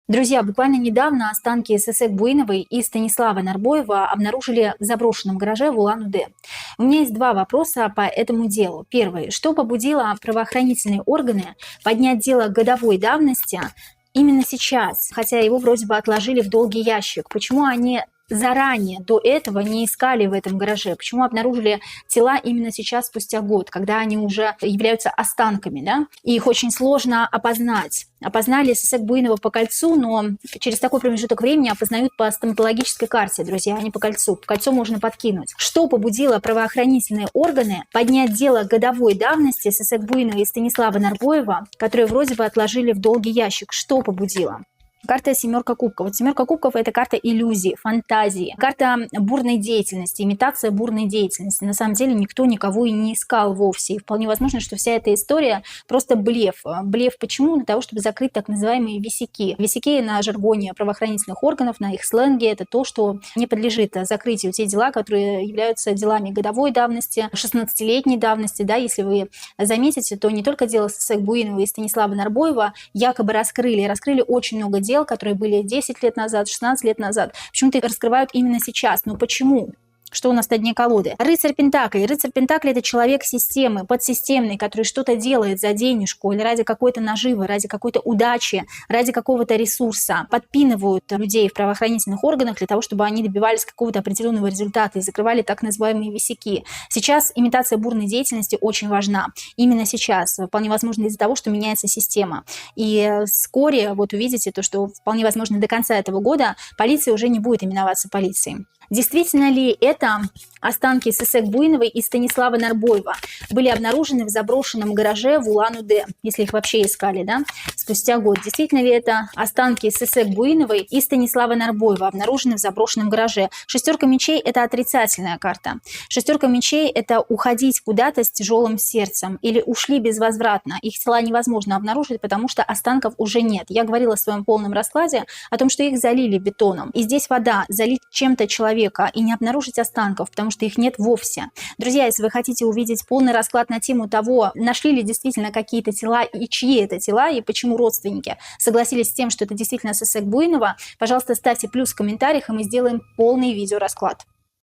Друзья, буквально недавно останки Сесек Буиновой и Станислава Нарбоева обнаружили в заброшенном гараже в Улан-Удэ. У меня есть два вопроса по этому делу. Первый. Что побудило правоохранительные органы поднять дело годовой давности именно сейчас, хотя его вроде бы отложили в долгий ящик? Почему они заранее до этого не искали в этом гараже? Почему обнаружили тела именно сейчас, спустя год, когда они уже являются останками, да? И их очень сложно опознать. Опознали Сесек Буинова по кольцу, но через такой промежуток времени опознают по стоматологической карте, друзья, а не по кольцу. По кольцу можно подкинуть. Что побудило правоохранительные органы поднять дело годовой давности Сесек Буинова и Станислава Нарбоева, которые вроде бы отложили в долгий ящик? Что побудило? Карта «Семерка кубков». Вот «Семерка кубков» — это карта иллюзии, фантазии, карта бурной деятельности, имитация бурной деятельности. На самом деле никто никого и не искал вовсе. И вполне возможно, что вся эта история просто блеф. Блеф почему? Для того, чтобы закрыть так называемые висяки. Висяки на жаргоне правоохранительных органов, на их сленге — это то, что не подлежит закрытию. Те дела, которые являются делами годовой давности, 16-летней давности. Да, если вы заметите, то не только дело Сесек Буинова и Станислава Нарбоева якобы раскрыли очень много дел, которые были 10 лет назад, 16 лет назад. Почему-то раскрывают именно сейчас. Но почему? Что у нас на дне колоды? Рыцарь Пентаклей. Рыцарь Пентаклей — это человек системы, подсистемный, который что-то делает за денежку или ради какой-то наживы, ради какой-то удачи, ради какого-то ресурса. Подпинывают людей в правоохранительных органах для того, чтобы они добивались какого-то определенного результата и закрывали так называемые висяки. Сейчас имитация бурной деятельности очень важна. Именно сейчас. Вполне возможно из-за того, что меняется система. И вскоре вот увидите то, что вполне возможно до конца этого года полиция уже не будет именоваться полицией. Действительно ли это останки Сесек Буиновой и Станислава Нарбоева были обнаружены в заброшенном гараже в Улан-Удэ, если их вообще искали, да, спустя год? Действительно ли это останки Сесек Буиновой и Станислава Нарбоева обнаружены в заброшенном гараже? Шестерка мечей — это отрицательная карта. Шестерка мечей — это уходить куда-то с тяжелым сердцем или ушли безвозвратно. Их тела невозможно обнаружить, потому что останков уже нет. Я говорила в своем полном раскладе о том, что их залили бетоном. И здесь вода, залить чем-то человека и не обнаружить останков, потому что их нет вовсе. Друзья, если вы хотите увидеть полный расклад на тему того, нашли ли действительно какие-то тела и чьи это тела, и почему родственники согласились с тем, что это действительно Сесек Буинова, пожалуйста, ставьте плюс в комментариях, и мы сделаем полный видеорасклад.